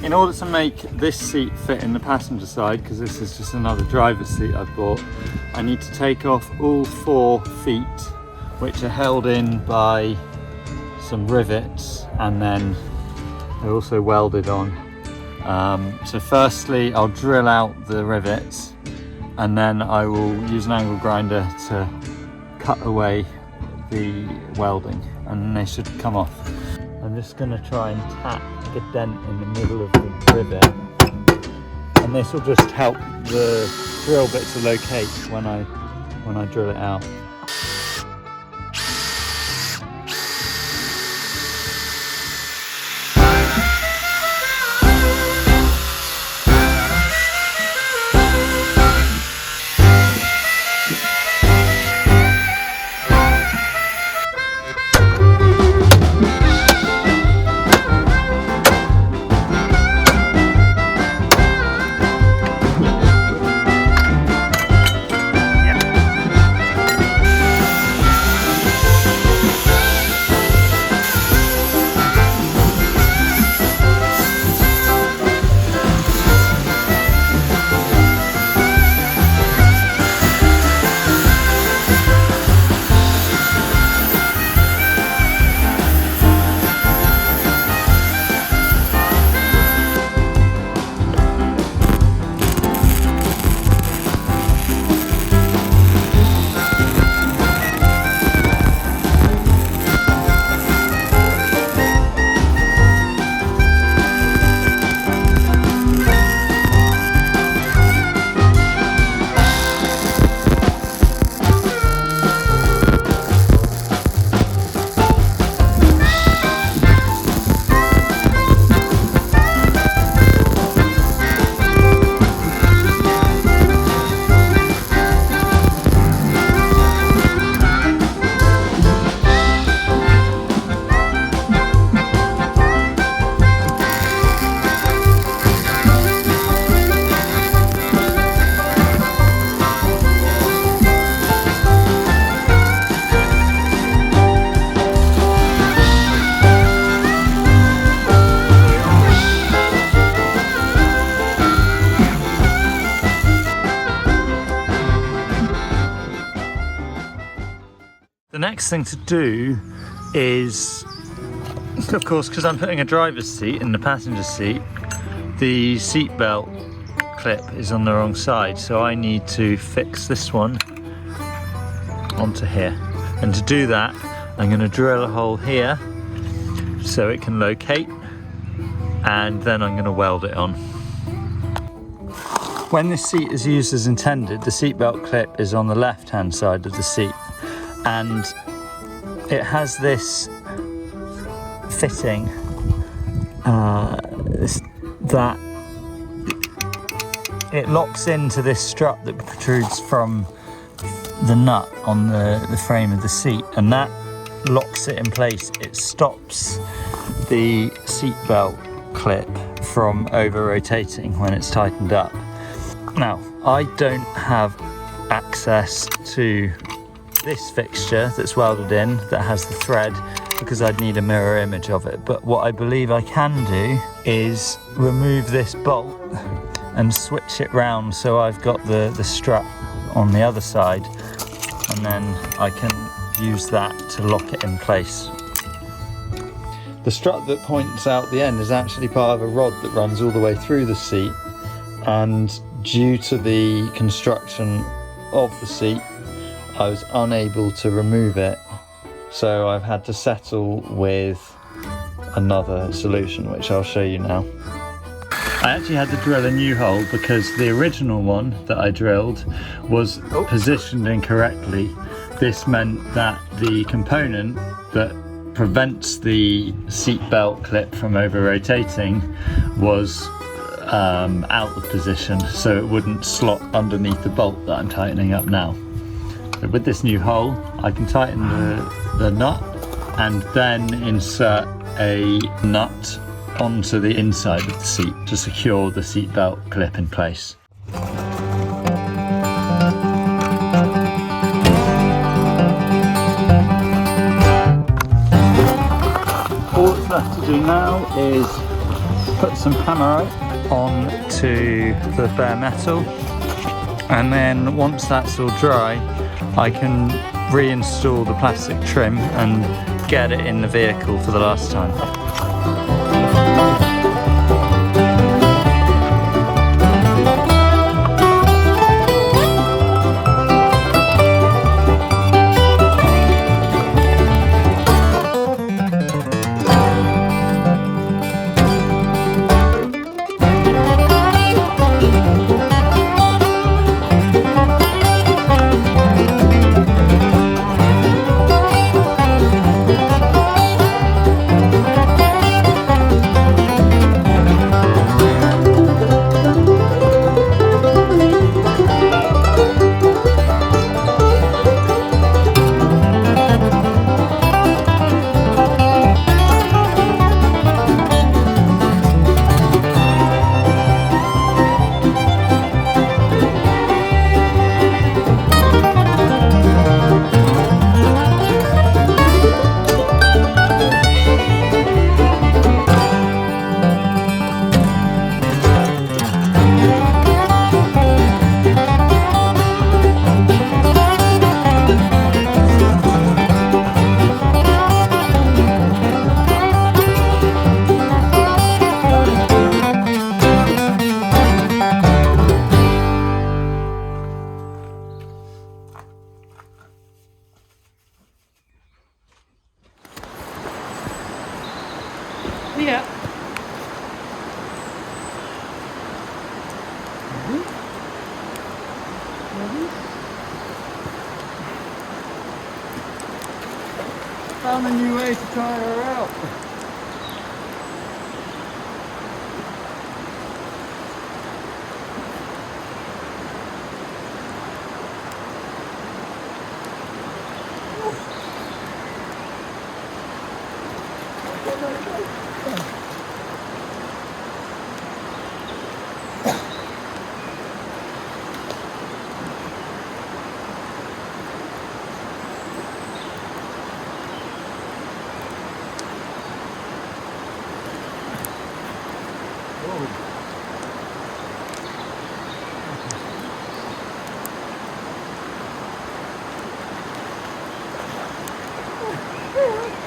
In order to make this seat fit in the passenger side, because this is just another driver's seat I bought, I need to take off all 4 feet, which are held in by some rivets, and then they're also welded on. So firstly, I'll drill out the rivets, and then I will use an angle grinder to cut away the welding, and they should come off. I'm just going to try and tap a dent in the middle of the rivet, and this will just help the drill bit to locate when I drill it out. The next thing to do is, of course, because I'm putting a driver's seat in the passenger seat, the seat belt clip is on the wrong side, so I need to fix this one onto here. And to do that, I'm going to drill a hole here so it can locate, and then I'm going to weld it on. When this seat is used as intended, the seatbelt clip is on the left-hand side of the seat, and it has this fitting that it locks into this strut that protrudes from the nut on the frame of the seat, and that locks it in place. It stops the seatbelt clip from over rotating when it's tightened up. Now, I don't have access to this fixture that's welded in that has the thread, because I'd need a mirror image of it, but what I believe I can do is remove this bolt and switch it round so I've got the strut on the other side, and then I can use that to lock it in place. The strut that points out the end is actually part of a rod that runs all the way through the seat, and due to the construction of the seat, I was unable to remove it, so I've had to settle with another solution, which I'll show you now. I actually had to drill a new hole because the original one that I drilled was positioned incorrectly. This meant that the component that prevents the seat belt clip from over rotating was out of position, so it wouldn't slot underneath the bolt that I'm tightening up now. But with this new hole, I can tighten the nut and then insert a nut onto the inside of the seat to secure the seat belt clip in place. All that's left to do now is put some hammerite onto the bare metal, and then once that's all dry I can reinstall the plastic trim and get it in the vehicle for the last time. Yeah. Found a new way to try her out. Yeah.